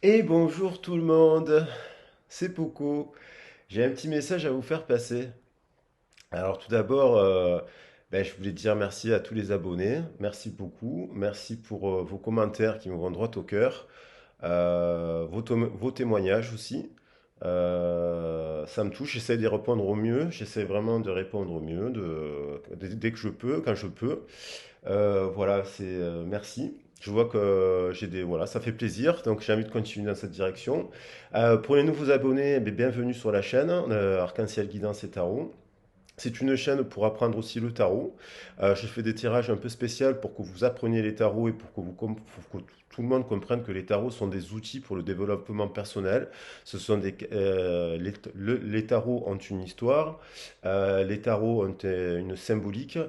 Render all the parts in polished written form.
Et bonjour tout le monde, c'est Poco. J'ai un petit message à vous faire passer. Alors tout d'abord, je voulais dire merci à tous les abonnés. Merci beaucoup. Merci pour vos commentaires qui me vont droit au cœur. Vos témoignages aussi. Ça me touche, j'essaie d'y répondre au mieux. J'essaie vraiment de répondre au mieux dès que je peux, quand je peux. Voilà, merci. Je vois que voilà, ça fait plaisir, donc j'ai envie de continuer dans cette direction. Pour les nouveaux abonnés, bienvenue sur la chaîne Arc-en-Ciel Guidance et Tarot. C'est une chaîne pour apprendre aussi le tarot. Je fais des tirages un peu spéciaux pour que vous appreniez les tarots et pour que tout le monde comprenne que les tarots sont des outils pour le développement personnel. Les tarots ont une histoire, les tarots ont une symbolique.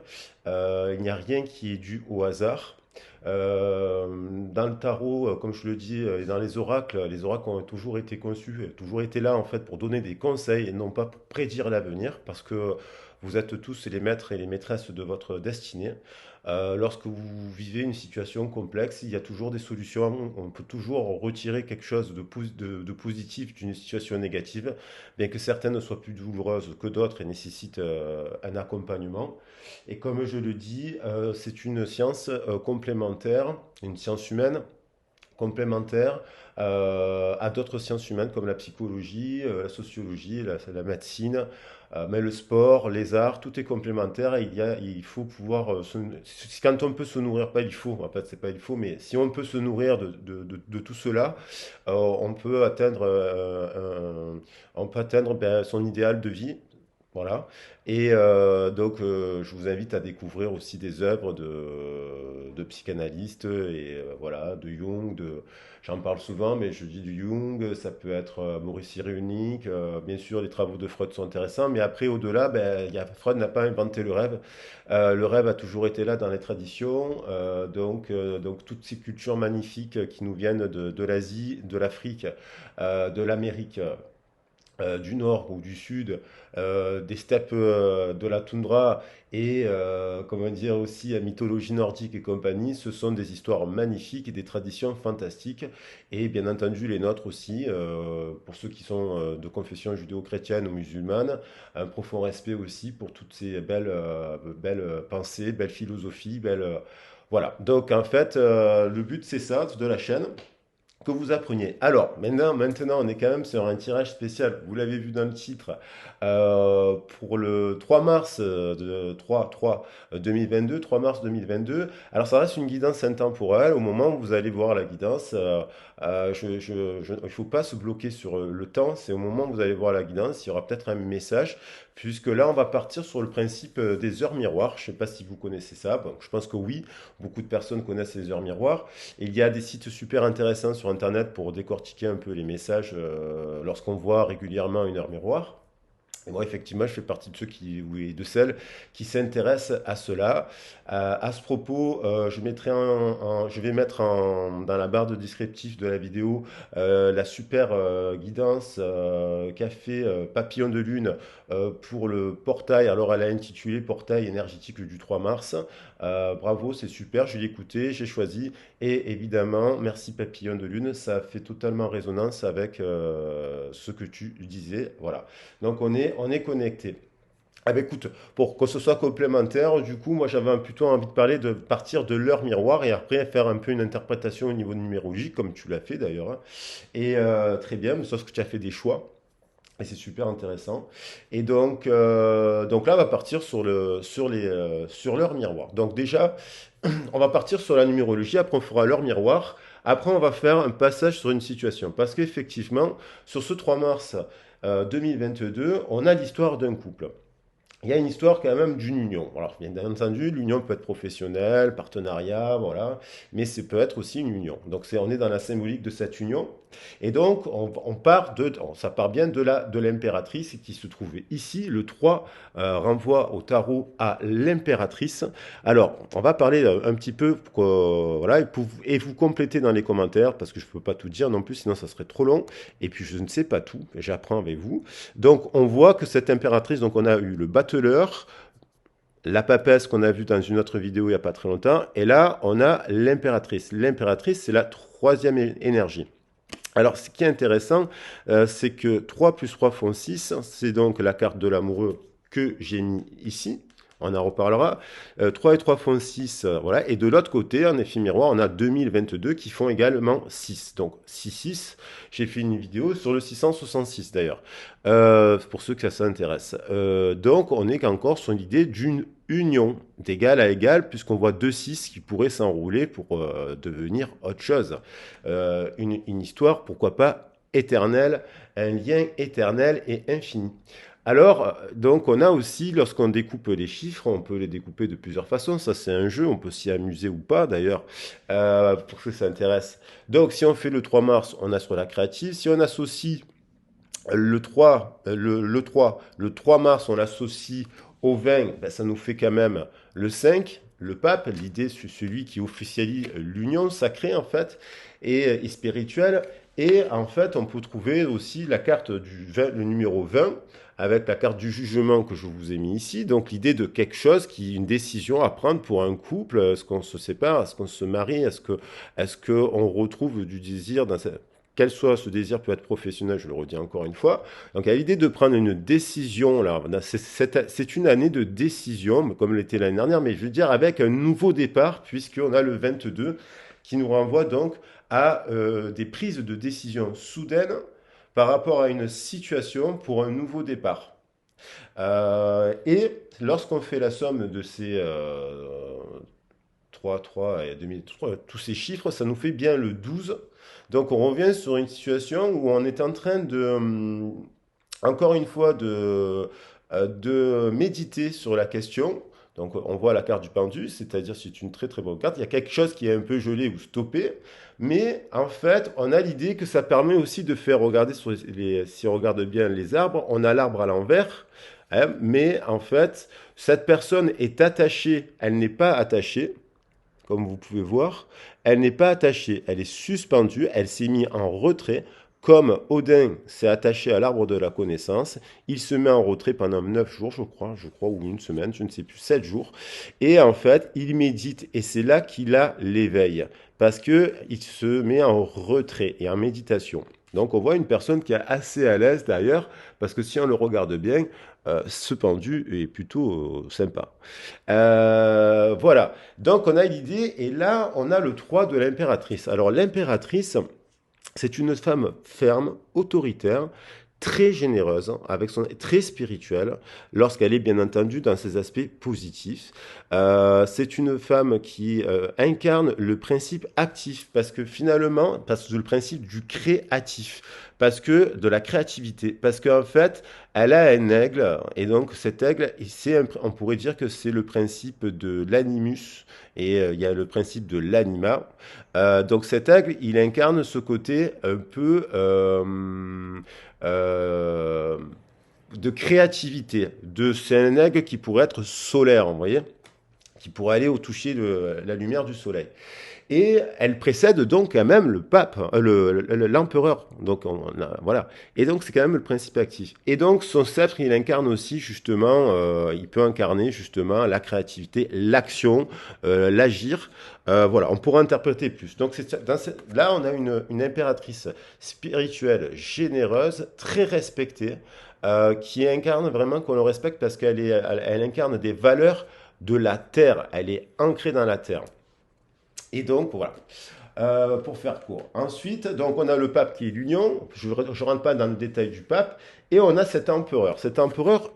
Il n'y a rien qui est dû au hasard. Dans le tarot, comme je le dis, et dans les oracles ont toujours été conçus, toujours été là en fait pour donner des conseils et non pas pour prédire l'avenir, parce que vous êtes tous les maîtres et les maîtresses de votre destinée. Lorsque vous vivez une situation complexe, il y a toujours des solutions. On peut toujours retirer quelque chose de positif d'une situation négative, bien que certaines soient plus douloureuses que d'autres et nécessitent un accompagnement. Et comme je le dis, c'est une science complémentaire, une science humaine complémentaire à d'autres sciences humaines comme la psychologie, la sociologie, la médecine, mais le sport, les arts, tout est complémentaire et il faut pouvoir quand on peut se nourrir, pas il faut, en fait c'est pas il faut, mais si on peut se nourrir de tout cela, on peut atteindre, son idéal de vie. Voilà. Et je vous invite à découvrir aussi des œuvres de psychanalystes et voilà, de Jung. J'en parle souvent, mais je dis du Jung, ça peut être Maurice Cyrulnik. Bien sûr, les travaux de Freud sont intéressants, mais après, au-delà, Freud n'a pas inventé le rêve. Le rêve a toujours été là dans les traditions. Donc, toutes ces cultures magnifiques qui nous viennent de l'Asie, de l'Afrique, de l'Amérique du nord ou du sud, des steppes de la toundra et comment dire aussi la mythologie nordique et compagnie, ce sont des histoires magnifiques et des traditions fantastiques et bien entendu les nôtres aussi, pour ceux qui sont de confession judéo-chrétienne ou musulmane, un profond respect aussi pour toutes ces belles pensées, belles philosophies, voilà. Donc en fait, le but c'est ça de la chaîne que vous appreniez. Alors, maintenant, on est quand même sur un tirage spécial. Vous l'avez vu dans le titre. Pour le 3 mars 2022, 3 mars 2022. Alors, ça reste une guidance intemporelle. Au moment où vous allez voir la guidance, il ne faut pas se bloquer sur le temps. C'est au moment où vous allez voir la guidance, il y aura peut-être un message. Puisque là, on va partir sur le principe des heures miroirs. Je ne sais pas si vous connaissez ça. Bon, je pense que oui, beaucoup de personnes connaissent les heures miroirs. Et il y a des sites super intéressants sur Internet pour décortiquer un peu les messages lorsqu'on voit régulièrement une heure miroir. Et moi, effectivement, je fais partie de ceux oui, de celles qui s'intéressent à cela. À ce propos, je vais mettre dans la barre de descriptif de la vidéo la super guidance qu'a fait Papillon de Lune pour le portail. Alors, elle a intitulé Portail énergétique du 3 mars. Bravo, c'est super, je l'ai écouté, j'ai choisi. Et évidemment, merci Papillon de Lune, ça fait totalement résonance avec ce que tu disais. Voilà. Donc on est connecté. Ah ben écoute, pour que ce soit complémentaire, du coup, moi j'avais plutôt envie de parler de partir de l'heure miroir et après faire un peu une interprétation au niveau numérologique, comme tu l'as fait d'ailleurs, hein. Et très bien, sauf que tu as fait des choix. Et c'est super intéressant. Et donc là, on va partir sur l'heure miroir. Donc déjà, on va partir sur la numérologie, après on fera l'heure miroir, après on va faire un passage sur une situation. Parce qu'effectivement, sur ce 3 mars 2022, on a l'histoire d'un couple. Il y a une histoire quand même d'une union. Alors, bien entendu, l'union peut être professionnelle, partenariat, voilà, mais ça peut être aussi une union. Donc, on est dans la symbolique de cette union. Et donc, ça part bien de l'impératrice qui se trouvait ici. Le 3 renvoie au tarot à l'impératrice. Alors, on va parler un petit peu, voilà, et vous compléter dans les commentaires, parce que je ne peux pas tout dire non plus, sinon ça serait trop long. Et puis, je ne sais pas tout, j'apprends avec vous. Donc, on voit que cette impératrice, donc on a eu le battleur, la papesse qu'on a vu dans une autre vidéo il n'y a pas très longtemps, et là, on a l'impératrice. L'impératrice, c'est la troisième énergie. Alors, ce qui est intéressant, c'est que 3 plus 3 font 6. C'est donc la carte de l'amoureux que j'ai mis ici. On en reparlera. 3 et 3 font 6. Voilà. Et de l'autre côté, en effet miroir, on a 2022 qui font également 6. Donc 6, 6. J'ai fait une vidéo sur le 666 d'ailleurs, pour ceux que ça s'intéresse. Donc, on est encore sur l'idée d'une union d'égal à égal, puisqu'on voit 2 6 qui pourraient s'enrouler pour devenir autre chose. Une histoire, pourquoi pas, éternelle, un lien éternel et infini. Alors, donc, on a aussi, lorsqu'on découpe les chiffres, on peut les découper de plusieurs façons. Ça, c'est un jeu, on peut s'y amuser ou pas, d'ailleurs, pour ceux que ça intéresse. Donc, si on fait le 3 mars, on a sur la créative. Si on associe le 3, le 3 mars, on l'associe au 20, ben, ça nous fait quand même le 5, le pape. L'idée, c'est celui qui officialise l'union sacrée, en fait, et spirituelle. Et en fait, on peut trouver aussi la carte du 20, le numéro 20, avec la carte du jugement que je vous ai mis ici. Donc l'idée de quelque chose qui est une décision à prendre pour un couple. Est-ce qu'on se sépare? Est-ce qu'on se marie? Est-ce qu'on retrouve du désir dans cette... Quel soit ce désir peut être professionnel, je le redis encore une fois. Donc, il y a l'idée de prendre une décision, là. C'est une année de décision, comme l'était l'année dernière, mais je veux dire avec un nouveau départ, puisqu'on a le 22 qui nous renvoie donc à des prises de décision soudaines par rapport à une situation pour un nouveau départ. Et lorsqu'on fait la somme de ces 3, 3 et 2003, tous ces chiffres, ça nous fait bien le 12. Donc on revient sur une situation où on est en train de, encore une fois, de méditer sur la question. Donc on voit la carte du pendu, c'est-à-dire c'est une très très bonne carte. Il y a quelque chose qui est un peu gelé ou stoppé, mais en fait on a l'idée que ça permet aussi de faire regarder sur si on regarde bien les arbres, on a l'arbre à l'envers, hein, mais en fait cette personne est attachée, elle n'est pas attachée comme vous pouvez voir, elle n'est pas attachée, elle est suspendue, elle s'est mise en retrait, comme Odin s'est attaché à l'arbre de la connaissance, il se met en retrait pendant 9 jours, je crois, ou une semaine, je ne sais plus, 7 jours, et en fait, il médite, et c'est là qu'il a l'éveil, parce qu'il se met en retrait et en méditation. Donc on voit une personne qui est assez à l'aise d'ailleurs, parce que si on le regarde bien, ce pendu est plutôt sympa. Voilà, donc on a l'idée, et là on a le 3 de l'impératrice. Alors l'impératrice, c'est une femme ferme, autoritaire, très généreuse, avec son, très spirituelle, lorsqu'elle est bien entendu dans ses aspects positifs. C'est une femme qui incarne le principe actif, parce que finalement, parce que le principe du créatif, parce que de la créativité, parce qu'en fait, elle a un aigle, et donc cet aigle, on pourrait dire que c'est le principe de l'animus, et il y a le principe de l'anima. Donc cet aigle, il incarne ce côté un peu euh, de créativité. C'est un aigle qui pourrait être solaire, vous voyez, qui pourrait aller au toucher de la lumière du soleil. Et elle précède donc quand même le pape, l'empereur. Donc voilà. Et donc c'est quand même le principe actif. Et donc son sceptre, il incarne aussi justement, il peut incarner justement la créativité, l'action, l'agir. Voilà, on pourra interpréter plus. Donc là, on a une impératrice spirituelle, généreuse, très respectée, qui incarne vraiment qu'on le respecte parce elle incarne des valeurs de la terre. Elle est ancrée dans la terre. Et donc, voilà. Pour faire court. Ensuite, donc on a le pape qui est l'union. Je ne rentre pas dans le détail du pape. Et on a cet empereur. Cet empereur,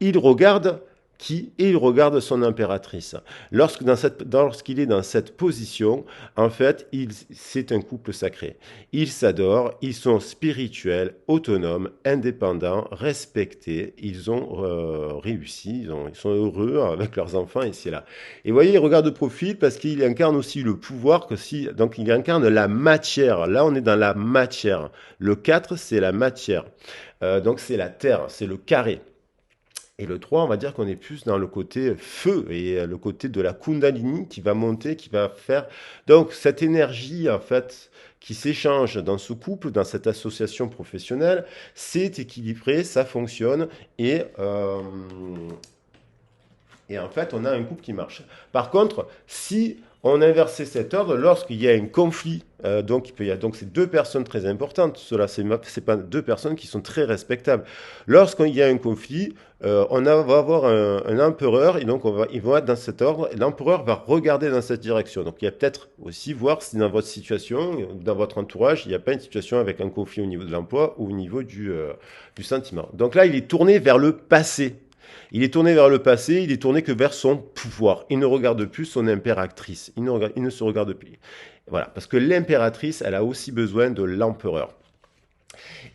il regarde qui et il regarde son impératrice. Lorsqu'il est dans cette position, en fait, c'est un couple sacré. Ils s'adorent, ils sont spirituels, autonomes, indépendants, respectés. Ils ont réussi, ils sont heureux avec leurs enfants ici et là. Et vous voyez, il regarde de profil parce qu'il incarne aussi le pouvoir, donc il incarne la matière. Là, on est dans la matière. Le 4, c'est la matière. Donc c'est la terre, c'est le carré. Et le 3, on va dire qu'on est plus dans le côté feu et le côté de la Kundalini qui va monter, qui va faire. Donc, cette énergie, en fait, qui s'échange dans ce couple, dans cette association professionnelle, c'est équilibré, ça fonctionne et en fait, on a un couple qui marche. Par contre, si on inversait cet ordre, lorsqu'il y a un conflit Donc, il peut y avoir, donc c'est deux personnes très importantes. Cela, c'est pas deux personnes qui sont très respectables. Lorsqu'il y a un conflit, va avoir un empereur et donc ils vont être dans cet ordre. Et l'empereur va regarder dans cette direction. Donc, il y a peut-être aussi voir si dans votre situation, dans votre entourage, il n'y a pas une situation avec un conflit au niveau de l'emploi ou au niveau du sentiment. Donc là, il est tourné vers le passé. Il est tourné vers le passé, il est tourné que vers son pouvoir. Il ne regarde plus son impératrice. Il ne se regarde plus. Voilà, parce que l'impératrice, elle a aussi besoin de l'empereur.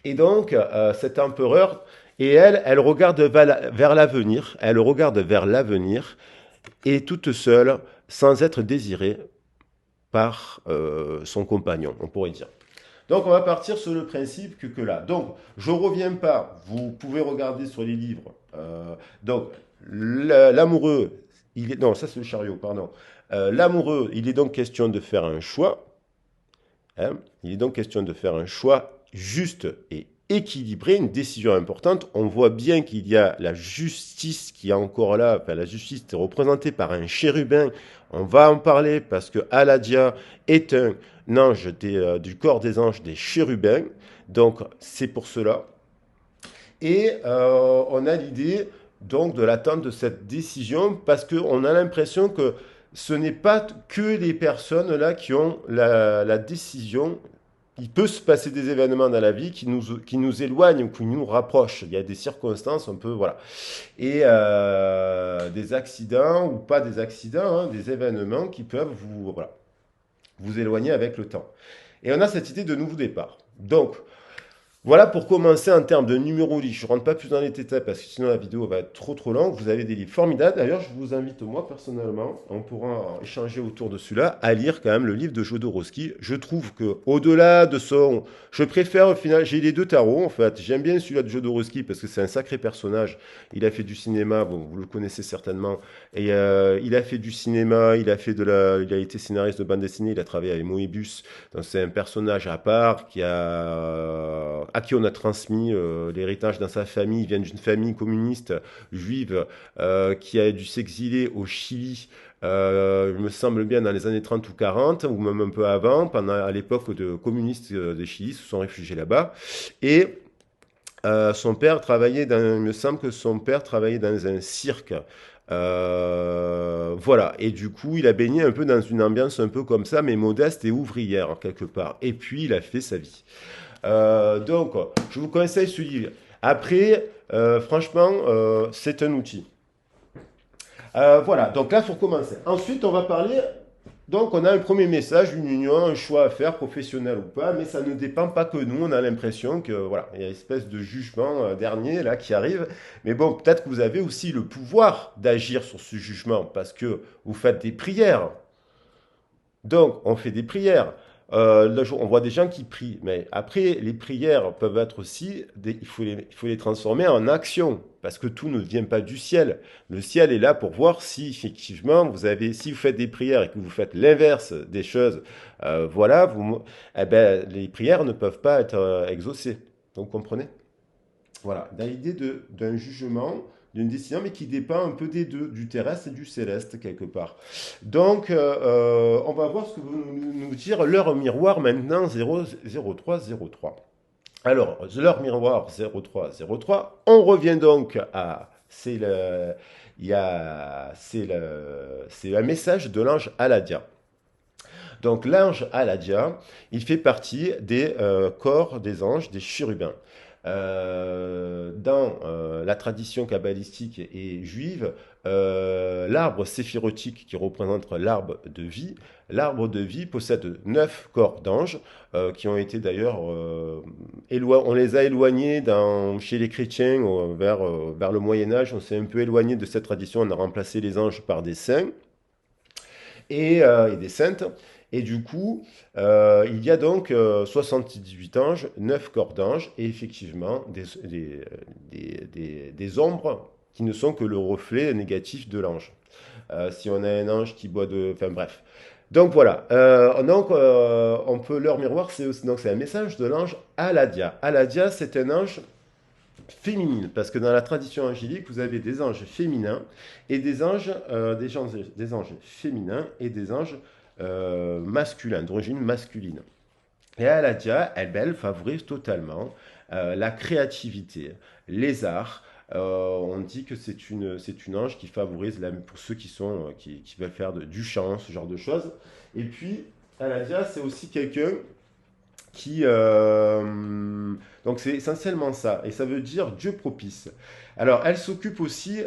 Et donc, cet empereur, et elle regarde vers l'avenir, elle regarde vers l'avenir, et toute seule, sans être désirée par son compagnon, on pourrait dire. Donc, on va partir sur le principe que là. Donc, je ne reviens pas, vous pouvez regarder sur les livres. Donc, l'amoureux, non, ça c'est le chariot, pardon. L'amoureux, il est donc question de faire un choix. Hein. Il est donc question de faire un choix juste et équilibré, une décision importante. On voit bien qu'il y a la justice qui est encore là. Enfin, la justice est représentée par un chérubin. On va en parler parce que Aladia est un ange du corps des anges des chérubins. Donc, c'est pour cela. Et on a l'idée donc de l'attente de cette décision parce qu'on a l'impression que ce n'est pas que les personnes là qui ont la décision. Il peut se passer des événements dans la vie qui nous éloignent ou qui nous rapprochent. Il y a des circonstances un peu, voilà. Et des accidents ou pas des accidents, hein, des événements qui peuvent voilà, vous éloigner avec le temps. Et on a cette idée de nouveau départ. Donc, voilà pour commencer en termes de numérologie. Je ne rentre pas plus dans les détails parce que sinon la vidéo va être trop longue. Vous avez des livres formidables. D'ailleurs, je vous invite moi personnellement, on pourra échanger autour de celui-là, à lire quand même le livre de Jodorowsky. Je trouve que au-delà de son, je préfère au final, j'ai les deux tarots en fait. J'aime bien celui-là de Jodorowsky parce que c'est un sacré personnage. Il a fait du cinéma, bon, vous le connaissez certainement. Et il a fait du cinéma, il a été scénariste de bande dessinée, il a travaillé avec Moebius. Donc c'est un personnage à part à qui on a transmis l'héritage dans sa famille. Il vient d'une famille communiste juive qui a dû s'exiler au Chili, il me semble bien dans les années 30 ou 40, ou même un peu avant, à l'époque de communistes de Chili, se sont réfugiés là-bas. Et son père travaillait il me semble que son père travaillait dans un cirque. Voilà, et du coup, il a baigné un peu dans une ambiance un peu comme ça, mais modeste et ouvrière, quelque part. Et puis, il a fait sa vie. Donc, je vous conseille ce livre. Après, franchement, c'est un outil. Voilà, donc là, pour commencer. Ensuite, on va parler. Donc, on a un premier message, une union, un choix à faire, professionnel ou pas, mais ça ne dépend pas que nous. On a l'impression que, voilà, il y a une espèce de jugement dernier là qui arrive. Mais bon, peut-être que vous avez aussi le pouvoir d'agir sur ce jugement parce que vous faites des prières. Donc, on fait des prières. On voit des gens qui prient, mais après, les prières peuvent être aussi, il faut les transformer en action, parce que tout ne vient pas du ciel. Le ciel est là pour voir si effectivement si vous faites des prières et que vous faites l'inverse des choses, voilà, eh ben, les prières ne peuvent pas être exaucées. Donc, vous comprenez? Voilà, dans l'idée d'un jugement, d'une décision, mais qui dépend un peu des deux, du terrestre et du céleste, quelque part. Donc, on va voir ce que vous nous dire l'heure miroir maintenant 0303. Alors, l'heure miroir 0303, on revient donc à... C'est un message de l'ange Aladia. Donc l'ange Aladia, il fait partie des corps des anges, des chérubins. Dans la tradition kabbalistique et juive, l'arbre séphirotique qui représente l'arbre de vie possède 9 corps d'anges qui ont été d'ailleurs, on les a éloignés chez les chrétiens vers le Moyen Âge, on s'est un peu éloigné de cette tradition, on a remplacé les anges par des saints et des saintes. Et du coup, il y a donc 78 anges, 9 corps d'anges, et effectivement des ombres qui ne sont que le reflet négatif de l'ange. Si on a un ange qui boit de... Enfin bref. Donc voilà. On peut leur miroir, c'est un message de l'ange Aladia. Aladia, c'est un ange féminine, parce que dans la tradition angélique, vous avez des anges féminins et des anges féminins et des anges masculins, d'origine masculine. Et Aladia, elle, ben, elle favorise totalement la créativité, les arts. On dit que c'est une ange qui favorise, pour ceux qui, qui veulent faire du chant, ce genre de choses. Et puis, Aladia, c'est aussi quelqu'un qui... donc c'est essentiellement ça, et ça veut dire Dieu propice. Alors elle s'occupe aussi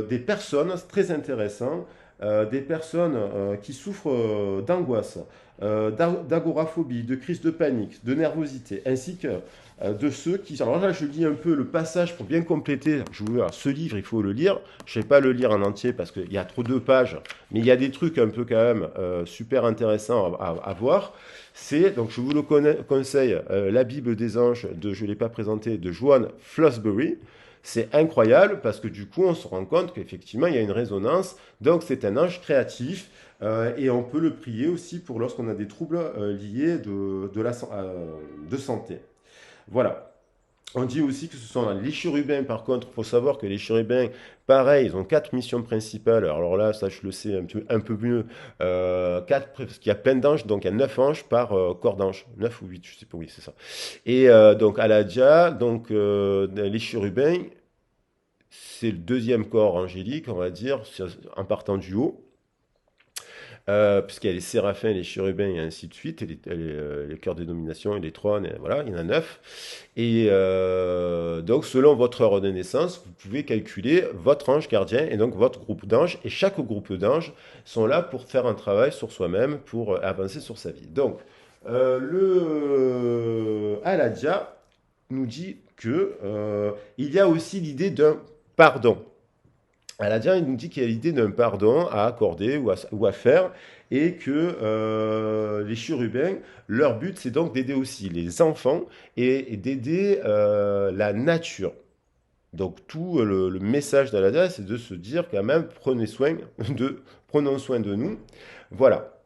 des personnes, c'est très intéressant, des personnes qui souffrent d'angoisse, d'agoraphobie, de crise de panique, de nervosité, ainsi que de ceux qui... Alors là je lis un peu le passage pour bien compléter, alors, ce livre il faut le lire, je ne vais pas le lire en entier parce qu'il y a trop de pages, mais il y a des trucs un peu quand même super intéressants à voir. C'est, donc je vous le conseille, La Bible des anges, je ne l'ai pas présenté, de Joan Flosbury. C'est incroyable parce que du coup, on se rend compte qu'effectivement, il y a une résonance. Donc, c'est un ange créatif et on peut le prier aussi pour lorsqu'on a des troubles liés de santé. Voilà. On dit aussi que ce sont les chérubins, par contre, il faut savoir que les chérubins, pareil, ils ont quatre missions principales. Alors là, ça je le sais un peu mieux. Quatre, parce qu'il y a plein d'anges, donc il y a 9 anges par corps d'ange. 9 ou 8, je sais pas, oui, c'est ça. Et donc Aladia, donc les chérubins, c'est le deuxième corps angélique, on va dire, en partant du haut. Puisqu'il y a les séraphins, les chérubins et ainsi de suite, et les cœurs des dominations et les trônes, et voilà, il y en a 9. Et donc, selon votre heure de naissance, vous pouvez calculer votre ange gardien et donc votre groupe d'anges. Et chaque groupe d'anges sont là pour faire un travail sur soi-même, pour avancer sur sa vie. Donc, le Aladia nous dit que il y a aussi l'idée d'un pardon. Aladin, il nous dit qu'il y a l'idée d'un pardon à accorder ou à faire et que les chérubins, leur but, c'est donc d'aider aussi les enfants et d'aider la nature. Donc tout le message d'Aladin, c'est de se dire quand même, prenons soin de nous. Voilà.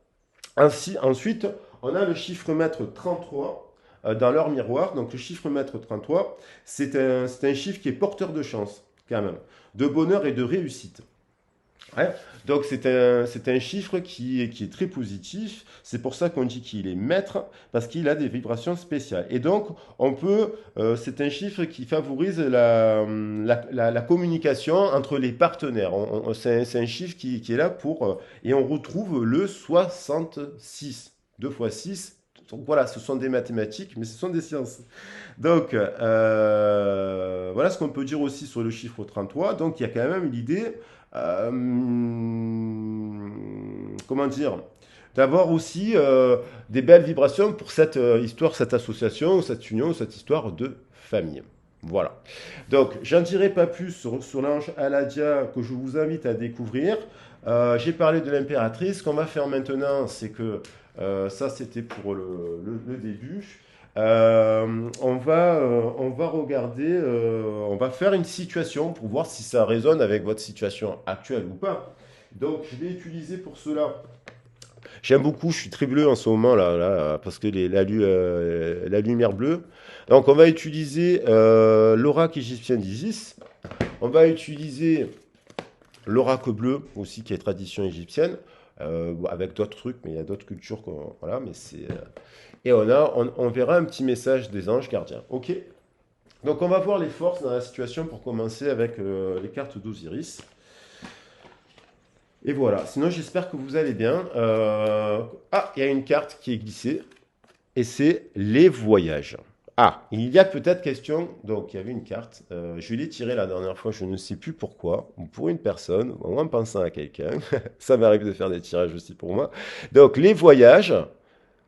Ainsi, ensuite, on a le chiffre maître 33 dans leur miroir. Donc le chiffre maître 33, c'est un chiffre qui est porteur de chance, quand même, de bonheur et de réussite. Ouais. Donc c'est un chiffre qui est très positif. C'est pour ça qu'on dit qu'il est maître, parce qu'il a des vibrations spéciales. Et donc, c'est un chiffre qui favorise la communication entre les partenaires. C'est un chiffre qui est là pour... et on retrouve le 66. 2 fois 6. Donc voilà, ce sont des mathématiques, mais ce sont des sciences. Donc, voilà ce qu'on peut dire aussi sur le chiffre 33. Donc, il y a quand même l'idée, euh, comment dire, d'avoir aussi des belles vibrations pour cette histoire, cette association, cette union, cette histoire de famille. Voilà. Donc, j'en dirai pas plus sur l'ange Aladia que je vous invite à découvrir. J'ai parlé de l'impératrice. Ce qu'on va faire maintenant, c'est que ça, c'était pour le début. On va regarder, on va faire une situation pour voir si ça résonne avec votre situation actuelle ou pas. Donc, je vais utiliser pour cela. J'aime beaucoup, je suis très bleu en ce moment là, parce que la lumière bleue. Donc, on va utiliser l'oracle égyptien d'Isis. On va utiliser l'oracle bleu aussi, qui est tradition égyptienne, avec d'autres trucs, mais il y a d'autres cultures. Voilà, mais c'est. Et on verra un petit message des anges gardiens. Ok. Donc on va voir les forces dans la situation pour commencer avec les cartes d'Osiris. Et voilà. Sinon j'espère que vous allez bien. Ah, il y a une carte qui est glissée. Et c'est les voyages. Ah, il y a peut-être question. Donc il y avait une carte. Je l'ai tirée la dernière fois. Je ne sais plus pourquoi. Ou pour une personne. Ou en pensant à quelqu'un. Ça m'arrive de faire des tirages aussi pour moi. Donc les voyages.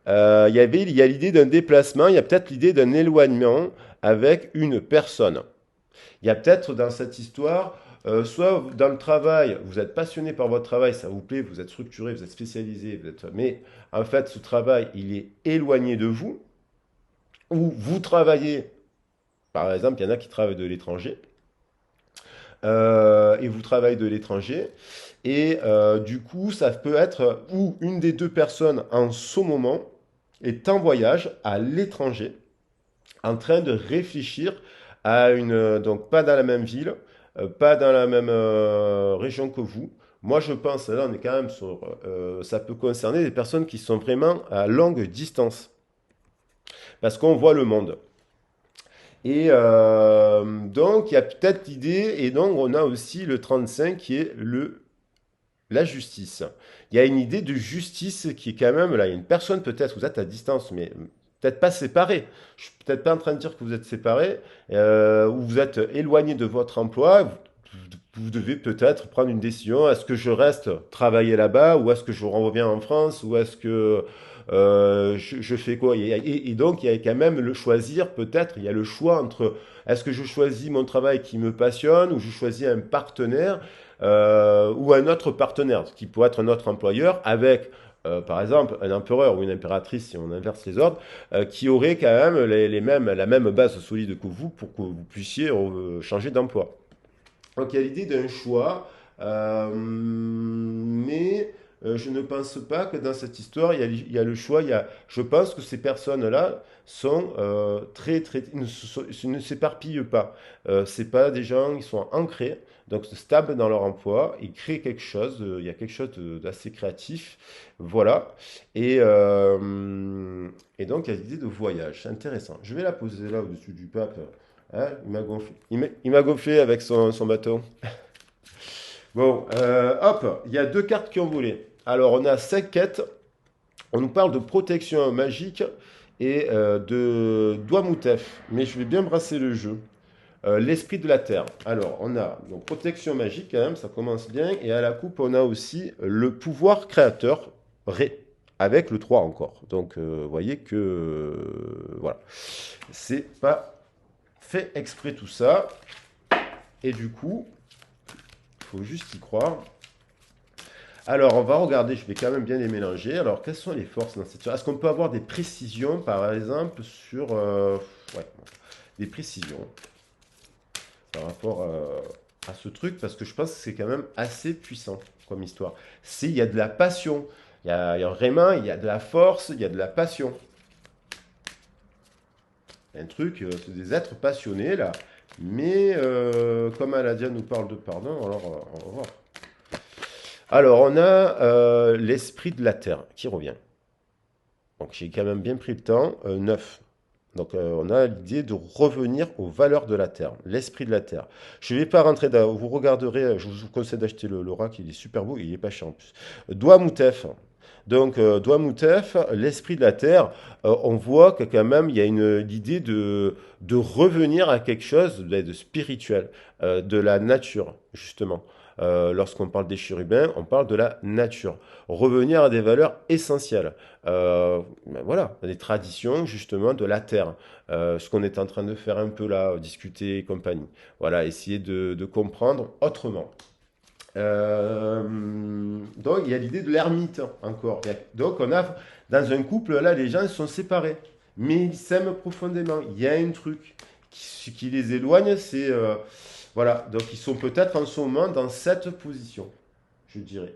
Il y a l'idée d'un déplacement, il y a peut-être l'idée d'un éloignement avec une personne. Il y a peut-être dans cette histoire, soit dans le travail, vous êtes passionné par votre travail, ça vous plaît, vous êtes structuré, vous êtes spécialisé, mais en fait ce travail, il est éloigné de vous, ou vous travaillez, par exemple, il y en a qui travaillent de l'étranger, et vous travaillez de l'étranger, et du coup, ça peut être ou une des deux personnes en ce moment est en voyage à l'étranger, en train de réfléchir à donc pas dans la même ville, pas dans la même région que vous. Moi, je pense, là, on est quand même sur, ça peut concerner des personnes qui sont vraiment à longue distance. parce qu'on voit le monde. Et donc, il y a peut-être l'idée, et donc on a aussi le 35 qui est la justice. Il y a une idée de justice qui est quand même là. Il y a une personne, peut-être, vous êtes à distance, mais peut-être pas séparés. Je suis peut-être pas en train de dire que vous êtes séparés, ou vous êtes éloigné de votre emploi. Vous devez peut-être prendre une décision. Est-ce que je reste travailler là-bas, ou est-ce que je reviens en France, ou est-ce que je fais quoi? Et donc, il y a quand même le choisir, peut-être, il y a le choix entre est-ce que je choisis mon travail qui me passionne, ou je choisis un partenaire ou un autre partenaire, qui pourrait être un autre employeur, avec, par exemple, un empereur ou une impératrice, si on inverse les ordres, qui aurait quand même la même base solide que vous pour que vous puissiez changer d'emploi. Donc il y a l'idée d'un choix, mais je ne pense pas que dans cette histoire, il y a le choix. Je pense que ces personnes-là sont ils ne s'éparpillent pas. C'est pas des gens qui sont ancrés, donc stables dans leur emploi. Ils créent quelque chose. Il y a quelque chose d'assez créatif, voilà. Et, et donc il y a l'idée de voyage. C'est intéressant. Je vais la poser là au-dessus du pape. Hein, il m'a gonflé. Il m'a gonflé avec son bateau. Bon, hop, il y a deux cartes qui ont volé. Alors, on a 5 quêtes. On nous parle de protection magique et de Douamoutef. Mais je vais bien brasser le jeu. L'esprit de la terre. Alors, on a donc protection magique quand même, ça commence bien. Et à la coupe, on a aussi le pouvoir créateur, Ré, avec le 3 encore. Donc, vous voyez que, voilà, c'est pas fait exprès tout ça. Et du coup, il faut juste y croire. Alors, on va regarder, je vais quand même bien les mélanger. Alors, quelles sont les forces dans cette situation? Est-ce qu'on peut avoir des précisions, par exemple, sur... ouais, des précisions par rapport à ce truc, parce que je pense que c'est quand même assez puissant comme histoire. Il y a de la passion, il y a vraiment, il y a de la force, il y a de la passion. Un truc, c'est des êtres passionnés, là. Mais, comme Aladia nous parle de pardon, alors, on va voir. Alors, on a l'esprit de la terre qui revient. Donc, j'ai quand même bien pris le temps. 9. Donc, on a l'idée de revenir aux valeurs de la terre, l'esprit de la terre. Je ne vais pas rentrer dans. Vous regarderez, je vous conseille d'acheter l'oracle, il est super beau, il est pas cher en plus. Douamoutef. Donc, Douamoutef, l'esprit de la terre, on voit que quand même, il y a l'idée de revenir à quelque chose de spirituel, de la nature, justement. Lorsqu'on parle des chérubins, on parle de la nature. Revenir à des valeurs essentielles. Ben voilà, des traditions justement de la terre. Ce qu'on est en train de faire un peu là, discuter et compagnie. Voilà, essayer de comprendre autrement. Donc il y a l'idée de l'ermite encore. Donc on a dans un couple là, les gens sont séparés, mais ils s'aiment profondément. Il y a un truc qui les éloigne, c'est voilà. Donc ils sont peut-être en ce moment dans cette position, je dirais.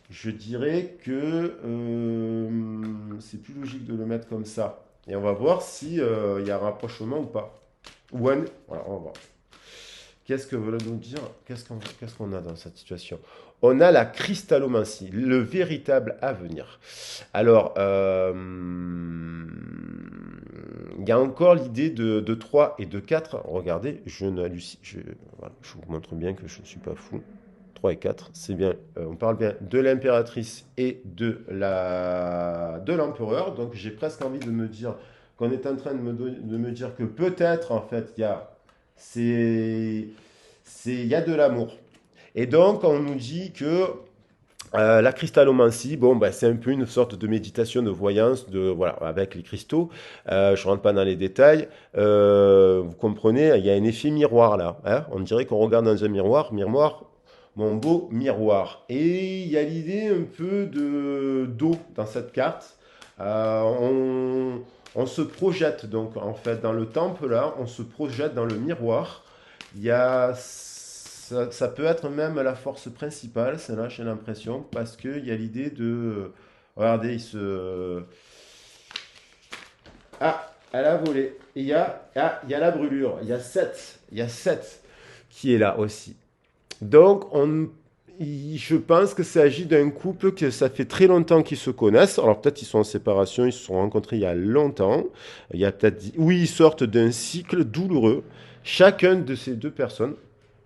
Je dirais que c'est plus logique de le mettre comme ça. Et on va voir si il y a un rapprochement ou pas. One, voilà, on va voir. Qu'est-ce que veut nous dire? Qu'est-ce qu'on a dans cette situation? On a la cristallomancie, le véritable avenir. Alors, il y a encore l'idée de 3 et de 4. Regardez, voilà, je vous montre bien que je ne suis pas fou. 3 et 4, c'est bien. On parle bien de l'impératrice et de l'empereur. Donc, j'ai presque envie de me dire qu'on est en train de me dire que peut-être, en fait, c'est, il y a de l'amour. Et donc, on nous dit que la cristallomancie, bon, bah, c'est un peu une sorte de méditation de voyance, voilà, avec les cristaux. Je ne rentre pas dans les détails. Vous comprenez, il y a un effet miroir là. Hein. On dirait qu'on regarde dans un miroir, mon beau miroir. Et il y a l'idée un peu d'eau dans cette carte. On se projette donc en fait dans le temple là, on se projette dans le miroir. Ça peut être même la force principale, celle-là j'ai l'impression, parce qu'il y a l'idée de... Regardez, Ah, elle a volé. Et il y a la brûlure, il y a 7 qui est là aussi. Donc, Je pense que s'agit d'un couple que ça fait très longtemps qu'ils se connaissent. Alors peut-être ils sont en séparation, ils se sont rencontrés il y a longtemps. Il y a peut-être, oui, ils sortent d'un cycle douloureux. Chacun de ces deux personnes,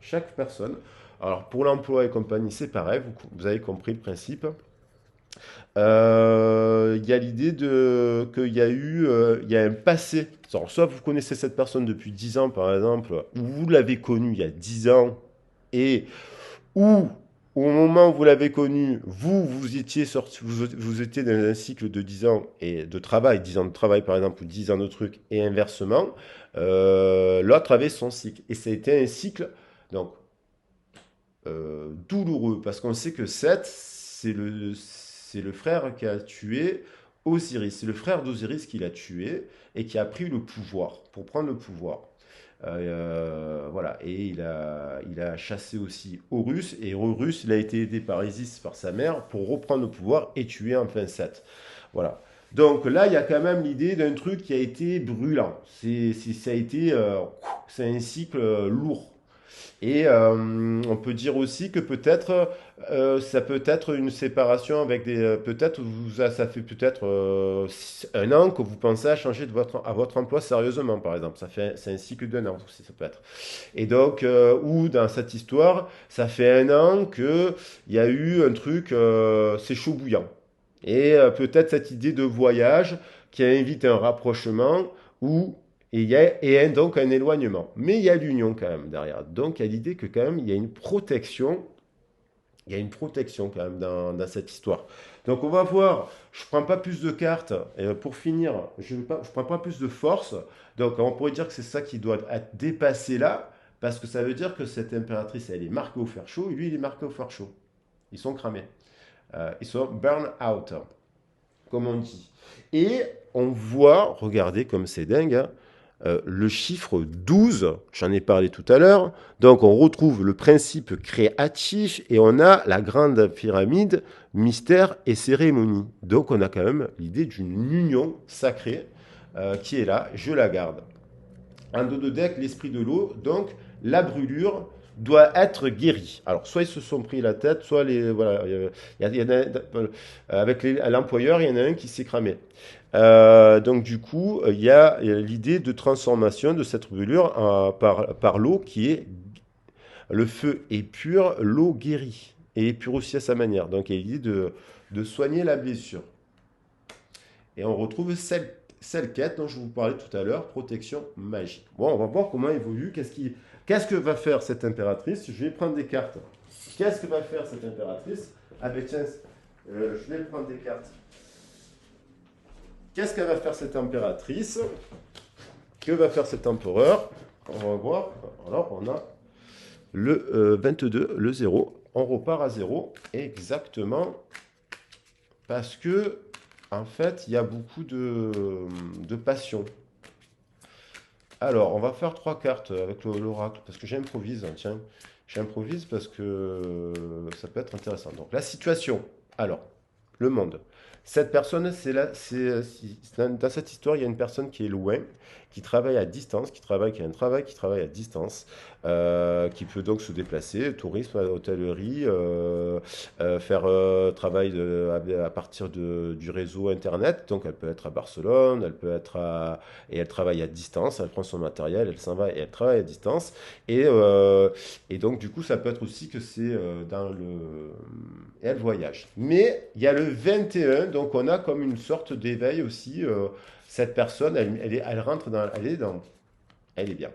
chaque personne. Alors pour l'emploi et compagnie, c'est pareil. Vous avez compris le principe. Il y a l'idée de qu'il y a eu, il y a un passé. Alors, soit vous connaissez cette personne depuis 10 ans, par exemple, ou vous l'avez connue il y a 10 ans et ou au moment où vous l'avez connu, vous étiez sorti, vous étiez dans un cycle de 10 ans et de travail, 10 ans de travail par exemple, ou 10 ans de trucs, et inversement, l'autre avait son cycle. Et ça a été un cycle donc douloureux, parce qu'on sait que Seth, c'est le frère qui a tué Osiris. C'est le frère d'Osiris qui l'a tué et qui a pris le pouvoir, pour prendre le pouvoir. Voilà, et il a chassé aussi Horus, et Horus, il a été aidé par Isis, par sa mère, pour reprendre le pouvoir et tuer enfin Seth. Voilà. Donc là, il y a quand même l'idée d'un truc qui a été brûlant. Ça a été, c'est un cycle lourd. Et on peut dire aussi que peut-être ça peut être une séparation avec des peut-être ça fait peut-être 1 an que vous pensez à changer à votre emploi sérieusement par exemple. C'est un cycle d'1 an aussi ça peut être. Et donc ou dans cette histoire ça fait 1 an que il y a eu un truc c'est chaud bouillant. Et peut-être cette idée de voyage qui invite un rapprochement ou donc un éloignement. Mais il y a l'union quand même derrière. Donc il y a l'idée que quand même il y a une protection, il y a une protection quand même dans cette histoire. Donc on va voir, je ne prends pas plus de cartes, et pour finir, je ne prends pas plus de force. Donc on pourrait dire que c'est ça qui doit être dépassé là, parce que ça veut dire que cette impératrice, elle est marquée au fer chaud, et lui, il est marqué au fer chaud. Ils sont cramés. Ils sont burn out, comme on dit. Et on voit, regardez comme c'est dingue, hein, le chiffre 12, j'en ai parlé tout à l'heure, donc on retrouve le principe créatif et on a la grande pyramide, mystère et cérémonie. Donc on a quand même l'idée d'une union sacrée qui est là, je la garde. Un dos de deck, l'esprit de l'eau, donc la brûlure doit être guérie. Alors, soit ils se sont pris la tête, soit les. Voilà, avec l'employeur, il y en a un qui s'est cramé. Donc, du coup, il y a l'idée de transformation de cette brûlure par l'eau qui est. Le feu est pur, l'eau guérit. Et est pure aussi à sa manière. Donc, il y a l'idée de soigner la blessure. Et on retrouve celle quête dont je vous parlais tout à l'heure, protection magique. Bon, on va voir comment évolue, qu'est-ce que va faire cette impératrice. Je vais prendre des cartes. Qu'est-ce que va faire cette impératrice? Ah ben tiens, je vais prendre des cartes. Qu'est-ce qu'elle va faire cette impératrice? Que va faire cet empereur? On va voir. Alors, on a le 22, le 0. On repart à 0. Exactement. Parce que en fait, il y a beaucoup de passion. Alors, on va faire 3 cartes avec l'oracle, parce que j'improvise, hein, tiens. J'improvise parce que ça peut être intéressant. Donc, la situation. Alors, le monde. Cette personne, dans cette histoire, il y a une personne qui est loin, qui travaille à distance, qui a un travail qui travaille à distance, qui peut donc se déplacer, tourisme, hôtellerie, faire travail à partir du réseau Internet. Donc elle peut être à Barcelone, et elle travaille à distance, elle prend son matériel, elle s'en va et elle travaille à distance. Et donc du coup, ça peut être aussi que c'est dans le... Et elle voyage. Mais il y a le 21, donc on a comme une sorte d'éveil aussi. Cette personne, elle rentre dans... Elle est bien.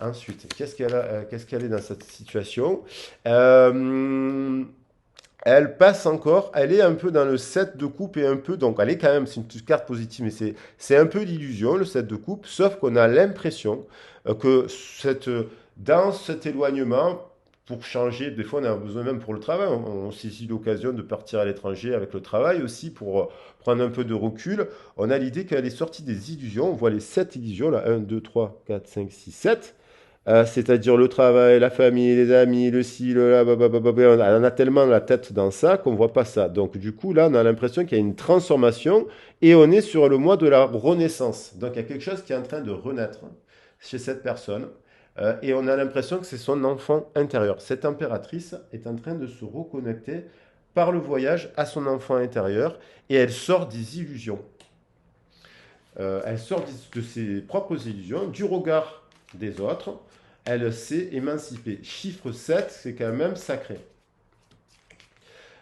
Ensuite, qu'est-ce qu'elle est dans cette situation? Euh, Elle passe encore, elle est un peu dans le 7 de coupe et un peu, donc elle est quand même, c'est une carte positive, mais c'est un peu l'illusion, le 7 de coupe, sauf qu'on a l'impression que dans cet éloignement, pour changer, des fois on a besoin même pour le travail, on saisit l'occasion de partir à l'étranger avec le travail aussi pour prendre un peu de recul. On a l'idée qu'elle est sortie des illusions, on voit les 7 illusions, là, 1, 2, 3, 4, 5, 6, 7. C'est-à-dire le travail, la famille, les amis, le ci, le là, on a tellement la tête dans ça qu'on voit pas ça. Donc du coup, là, on a l'impression qu'il y a une transformation et on est sur le mois de la renaissance. Donc il y a quelque chose qui est en train de renaître chez cette personne. et on a l'impression que c'est son enfant intérieur. Cette impératrice est en train de se reconnecter par le voyage à son enfant intérieur et elle sort des illusions. Elle sort de ses propres illusions, du regard des autres. Elle s'est émancipée. Chiffre 7, c'est quand même sacré.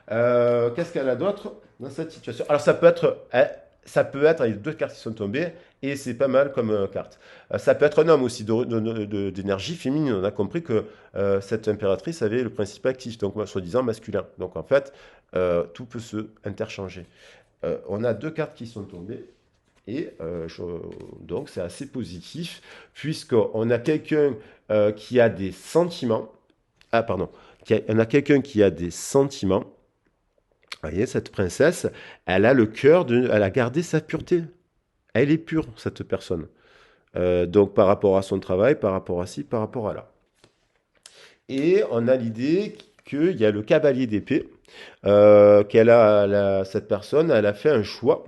Qu'est-ce qu'elle a d'autre dans cette situation? Alors ça peut être, il y a deux cartes qui sont tombées, et c'est pas mal comme carte. Ça peut être un homme aussi d'énergie féminine. On a compris que cette impératrice avait le principe actif, donc soi-disant masculin. Donc en fait, tout peut se interchanger. On a deux cartes qui sont tombées. Et donc c'est assez positif, puisqu'on a quelqu'un qui a des sentiments. Ah, pardon. On a quelqu'un qui a des sentiments. Vous voyez, cette princesse, elle a le cœur elle a gardé sa pureté. Elle est pure, cette personne. Donc par rapport à son travail, par rapport à ci, par rapport à là. Et on a l'idée qu'il y a le cavalier d'épée, cette personne, elle a fait un choix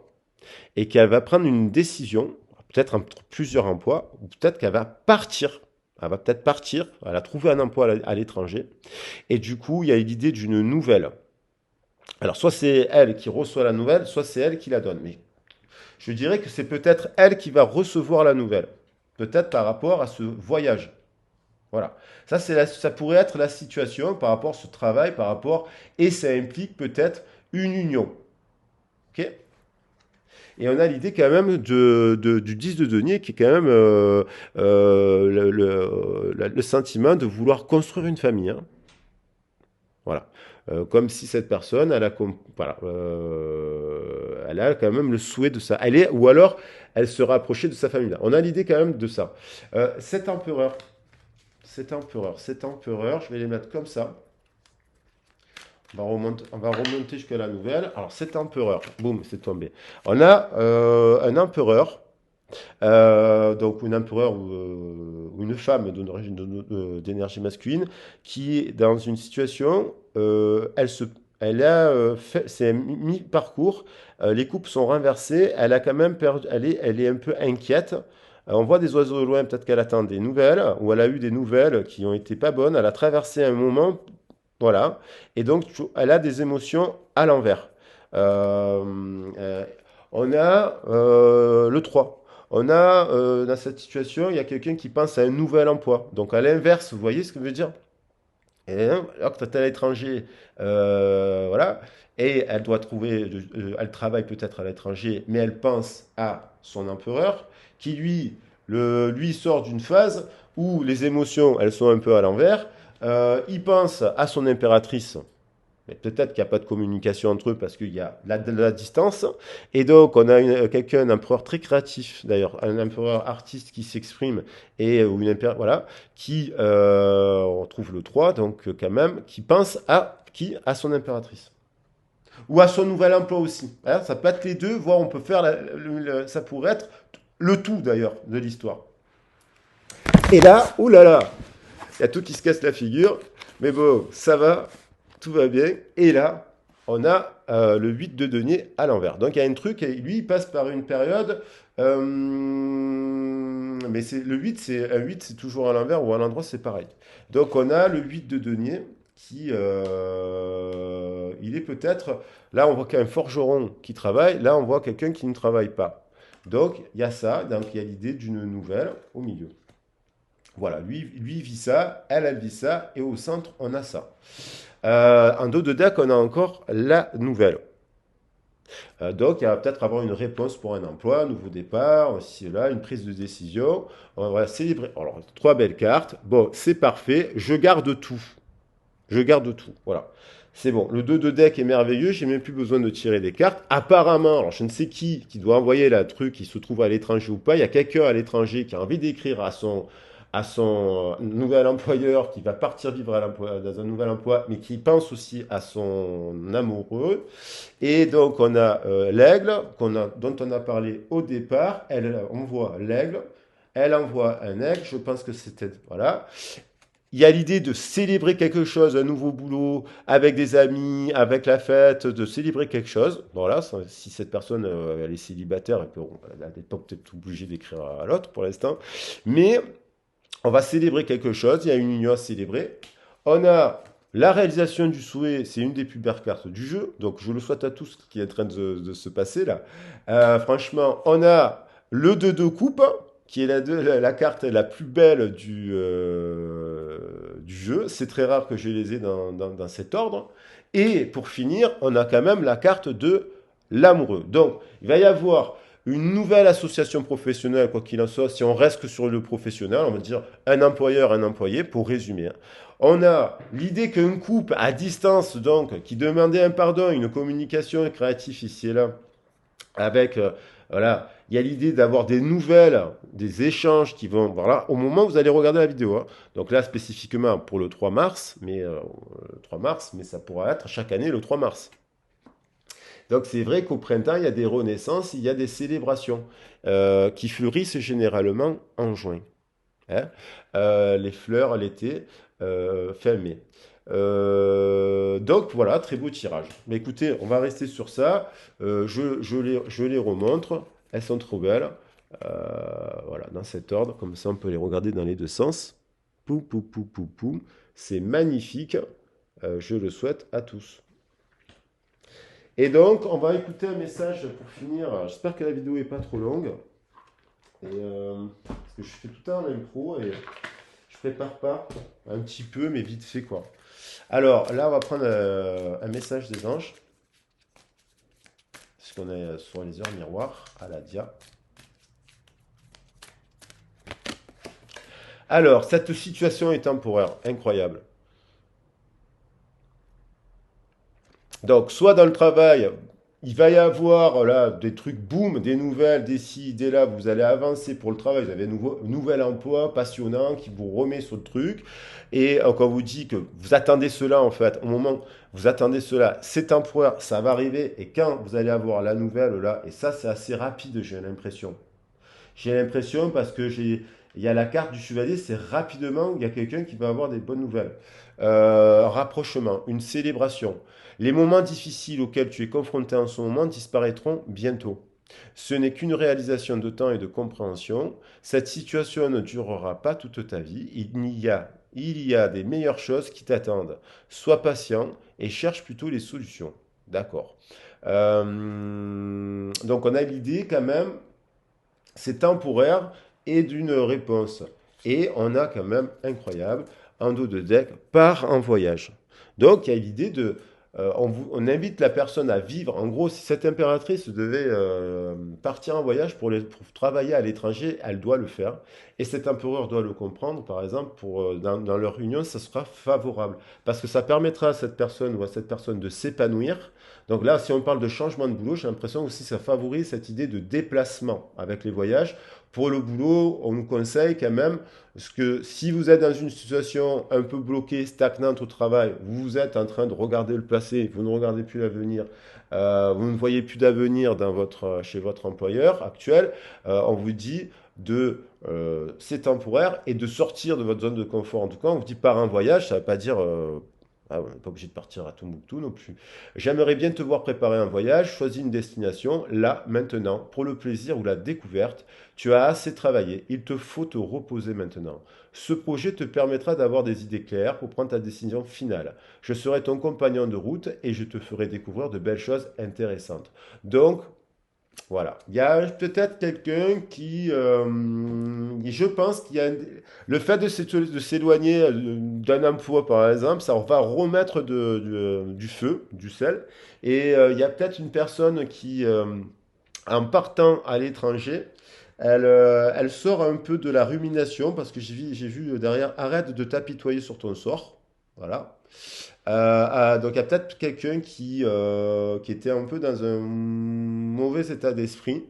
et qu'elle va prendre une décision, peut-être entre plusieurs emplois, ou peut-être qu'elle va partir. Elle va peut-être partir, elle a trouvé un emploi à l'étranger, et du coup, il y a l'idée d'une nouvelle. Alors, soit c'est elle qui reçoit la nouvelle, soit c'est elle qui la donne. Mais je dirais que c'est peut-être elle qui va recevoir la nouvelle. Peut-être par rapport à ce voyage. Voilà. Ça pourrait être la situation par rapport à ce travail, par rapport, et ça implique peut-être une union. Ok. Et on a l'idée quand même du 10 de denier qui est quand même le sentiment de vouloir construire une famille, hein. Voilà. Comme si cette personne, voilà, elle a quand même le souhait de ça. Ou alors, elle se rapprochait de sa famille. On a l'idée quand même de ça. Cet empereur, cet empereur, je vais les mettre comme ça. On va remonter jusqu'à la nouvelle. Alors, cet empereur, boum, c'est tombé. On a un empereur, donc une empereur ou une femme d'énergie masculine, qui est dans une situation, elle a fait, c'est mi-parcours, les coupes sont renversées, elle a quand même perdu, elle est un peu inquiète. On voit des oiseaux au loin, peut-être qu'elle attend des nouvelles, ou elle a eu des nouvelles qui ont été pas bonnes. Elle a traversé un moment, voilà. Et donc, elle a des émotions à l'envers. Euh, euh, on a le 3. On a, dans cette situation, il y a quelqu'un qui pense à un nouvel emploi. Donc, à l'inverse, vous voyez ce que je veux dire? Et, alors que tu es à l'étranger, voilà, et elle doit trouver, elle travaille peut-être à l'étranger, mais elle pense à son empereur, qui lui sort d'une phase où les émotions, elles sont un peu à l'envers. Il pense à son impératrice, mais peut-être qu'il n'y a pas de communication entre eux parce qu'il y a de la distance. Et donc, on a quelqu'un, un empereur très créatif, d'ailleurs, un empereur artiste qui s'exprime, ou voilà, qui, on trouve le 3 donc quand même, qui pense à son impératrice. Ou à son nouvel emploi aussi. Hein, ça peut être les deux, voire on peut faire, ça pourrait être le tout d'ailleurs de l'histoire. Et là, oulala, il y a tout qui se casse la figure, mais bon, ça va, tout va bien. Et là, on a le 8 de denier à l'envers. Donc il y a un truc, et lui, il passe par une période, mais le 8, un 8, c'est toujours à l'envers, ou à l'endroit, c'est pareil. Donc on a le 8 de denier qui, il est peut-être, là on voit qu'il y a un forgeron qui travaille, là on voit quelqu'un qui ne travaille pas. Donc il y a ça, donc il y a l'idée d'une nouvelle au milieu. Voilà, lui vit ça, elle vit ça, et au centre, on a ça. En dos de deck, on a encore la nouvelle. Donc, il va peut-être avoir une réponse pour un emploi, un nouveau départ, aussi là, une prise de décision. On va célébrer. Alors, trois belles cartes. Bon, c'est parfait. Je garde tout. Je garde tout. Voilà. C'est bon. Le 2 de deck est merveilleux. J'ai même plus besoin de tirer des cartes. Apparemment, alors je ne sais qui doit envoyer la truc, qui se trouve à l'étranger ou pas. Il y a quelqu'un à l'étranger qui a envie d'écrire à son nouvel employeur, qui va partir vivre dans un nouvel emploi, mais qui pense aussi à son amoureux. Et donc, on a l'aigle, dont on a parlé au départ. Elle envoie l'aigle. Elle envoie un aigle. Je pense que c'était. Voilà. Il y a l'idée de célébrer quelque chose, un nouveau boulot, avec des amis, avec la fête, de célébrer quelque chose. Voilà, si cette personne elle est célibataire, elle n'est pas peut-être obligée d'écrire à l'autre pour l'instant. Mais On va célébrer quelque chose, il y a une union à célébrer. On a la réalisation du souhait, c'est une des plus belles cartes du jeu, donc je le souhaite à tous ce qui est en train de se passer là. Franchement, on a le 2 de coupe, qui est la carte la plus belle du jeu. C'est très rare que je les ai dans cet ordre. Et pour finir, on a quand même la carte de l'amoureux. Donc, il va y avoir une nouvelle association professionnelle, quoi qu'il en soit, si on reste que sur le professionnel, on va dire un employeur, un employé, pour résumer. On a l'idée qu'un couple à distance, donc, qui demandait un pardon, une communication créative ici et là, avec, voilà, il y a l'idée d'avoir des nouvelles, des échanges qui vont, voilà, au moment où vous allez regarder la vidéo. Hein. Donc là, spécifiquement pour le 3 mars, le 3 mars, mais ça pourra être chaque année le 3 mars. Donc c'est vrai qu'au printemps, il y a des renaissances, il y a des célébrations qui fleurissent généralement en juin. Hein. Les fleurs l'été, fin mai. Donc voilà, très beau tirage. Mais écoutez, on va rester sur ça. Je les remontre. Elles sont trop belles. Voilà, dans cet ordre. Comme ça, on peut les regarder dans les deux sens. Pou, pou, pou, pou, pou. C'est magnifique. Je le souhaite à tous. Et donc, on va écouter un message pour finir. J'espère que la vidéo est pas trop longue. Parce que je fais tout le temps en impro et je prépare pas un petit peu, mais vite fait quoi. Alors là, on va prendre un message des anges. Parce qu'on est sur les heures miroirs à la dia. Alors, cette situation est temporaire, incroyable. Donc, soit dans le travail, il va y avoir là des trucs boum, des nouvelles, des ci, des là, vous allez avancer pour le travail, vous avez un nouvel emploi passionnant qui vous remet sur le truc. Et quand on vous dit que vous attendez cela, en fait, au moment où vous attendez cela, c'est temporaire, ça va arriver. Et quand vous allez avoir la nouvelle là, et ça c'est assez rapide, j'ai l'impression. J'ai l'impression parce que il y a la carte du chevalier, c'est rapidement, il y a quelqu'un qui va avoir des bonnes nouvelles. Rapprochement, une célébration. Les moments difficiles auxquels tu es confronté en ce moment disparaîtront bientôt. Ce n'est qu'une réalisation de temps et de compréhension. Cette situation ne durera pas toute ta vie. Il y a des meilleures choses qui t'attendent. Sois patient et cherche plutôt les solutions. D'accord. Donc on a l'idée quand même c'est temporaire et d'une réponse. Et on a quand même incroyable un dos de deck part en voyage. Donc il y a l'idée de on invite la personne à vivre. En gros, si cette impératrice devait partir en voyage pour travailler à l'étranger, elle doit le faire. Et cet empereur doit le comprendre. Par exemple, dans leur union, ça sera favorable. Parce que ça permettra à cette personne ou à cette personne de s'épanouir. Donc là, si on parle de changement de boulot, j'ai l'impression aussi que ça favorise cette idée de déplacement avec les voyages. Pour le boulot, on nous conseille quand même, parce que si vous êtes dans une situation un peu bloquée, stagnante au travail, vous êtes en train de regarder le passé, vous ne regardez plus l'avenir, vous ne voyez plus d'avenir chez votre employeur actuel, on vous dit c'est temporaire et de sortir de votre zone de confort. En tout cas, on vous dit par un voyage, ça ne veut pas dire on n'est pas obligé de partir à Tombouctou non plus. J'aimerais bien te voir préparer un voyage, choisis une destination, là, maintenant, pour le plaisir ou la découverte. Tu as assez travaillé, il te faut te reposer maintenant. Ce projet te permettra d'avoir des idées claires pour prendre ta décision finale. Je serai ton compagnon de route et je te ferai découvrir de belles choses intéressantes. Donc, voilà. Il y a peut-être quelqu'un je pense qu'il y a le fait de s'éloigner d'un emploi, par exemple, ça va remettre du feu, du sel. Et il y a peut-être une personne qui, en partant à l'étranger, elle sort un peu de la rumination parce que j'ai vu derrière, arrête de t'apitoyer sur ton sort. Voilà. Donc il y a peut-être quelqu'un qui était un peu dans un mauvais état d'esprit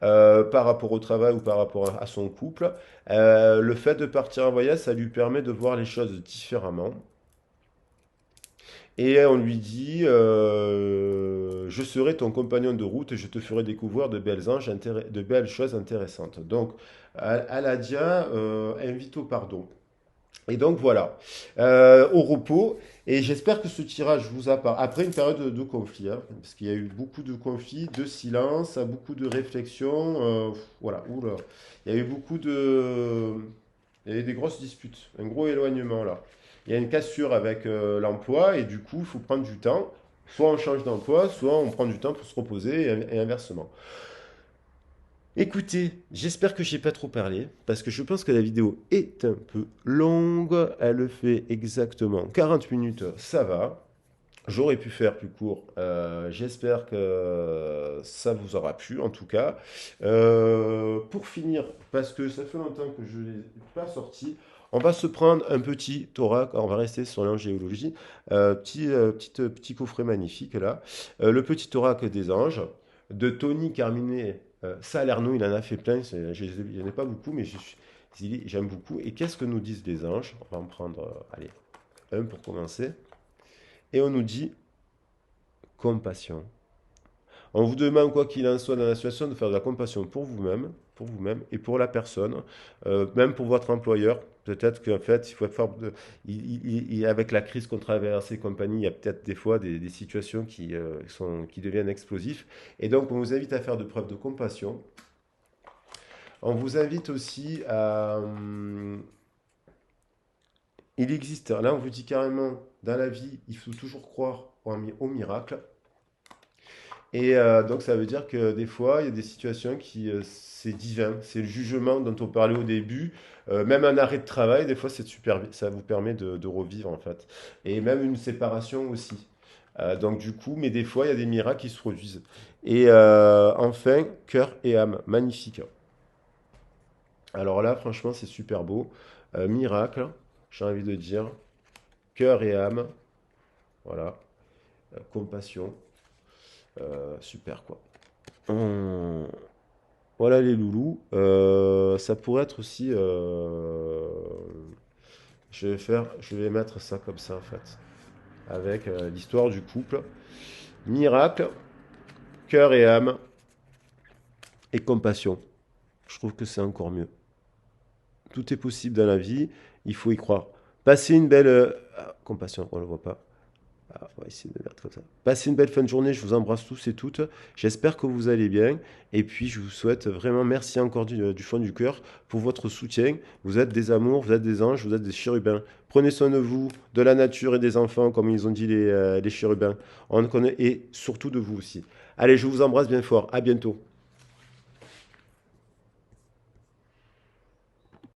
par rapport au travail ou par rapport à son couple. Le fait de partir en voyage, ça lui permet de voir les choses différemment. Et on lui dit, je serai ton compagnon de route et je te ferai découvrir de belles choses intéressantes. Donc, Aladia invite au pardon. Et donc voilà, au repos. Et j'espère que ce tirage vous a parlé. Après une période de conflit, hein, parce qu'il y a eu beaucoup de conflits, de silence, beaucoup de réflexions. Voilà, oula. Il y a eu beaucoup de. Il y a eu des grosses disputes, un gros éloignement là. Il y a une cassure avec l'emploi et du coup, il faut prendre du temps. Soit on change d'emploi, soit on prend du temps pour se reposer et inversement. Écoutez, j'espère que j'ai pas trop parlé, parce que je pense que la vidéo est un peu longue. Elle fait exactement 40 minutes, ça va. J'aurais pu faire plus court. J'espère que ça vous aura plu, en tout cas. Pour finir, parce que ça fait longtemps que je ne l'ai pas sorti, on va se prendre un petit thorax. On va rester sur l'angéologie. Petit coffret magnifique, là. Le petit thorax des anges, de Tony Carmine Salerno. Il en a fait plein. Il n'y en a pas beaucoup, mais j'aime beaucoup. Et qu'est-ce que nous disent les anges? On va en prendre, allez, un pour commencer. Et on nous dit compassion. On vous demande, quoi qu'il en soit dans la situation, de faire de la compassion pour vous-même et pour la personne, même pour votre employeur. Peut-être qu'en fait, il faut faire avec la crise qu'on traverse et compagnie, il y a peut-être des fois des situations qui deviennent explosives. Et donc, on vous invite à faire de preuves de compassion. On vous invite aussi à... il existe, là on vous dit carrément, dans la vie, il faut toujours croire au miracle. Et donc ça veut dire que des fois, il y a des situations c'est divin, c'est le jugement dont on parlait au début. Même un arrêt de travail, des fois, c'est super, ça vous permet de revivre en fait. Et même une séparation aussi. Donc du coup, mais des fois, il y a des miracles qui se produisent. Et enfin, cœur et âme, magnifique. Alors là, franchement, c'est super beau. Miracle, j'ai envie de dire. Cœur et âme, voilà. Compassion, super quoi. Hum, Voilà les loulous. Ça pourrait être aussi. Je vais mettre ça comme ça en fait, avec l'histoire du couple. Miracle, cœur et âme et compassion. Je trouve que c'est encore mieux. Tout est possible dans la vie, il faut y croire. Passez une belle compassion, on ne le voit pas. Ah, on va essayer de mettre comme ça. Passez une belle fin de journée, je vous embrasse tous et toutes. J'espère que vous allez bien. Et puis, je vous souhaite vraiment merci encore du fond du cœur pour votre soutien. Vous êtes des amours, vous êtes des anges, vous êtes des chérubins. Prenez soin de vous, de la nature et des enfants, comme ils ont dit les chérubins. On connaît, et surtout de vous aussi. Allez, je vous embrasse bien fort. À bientôt.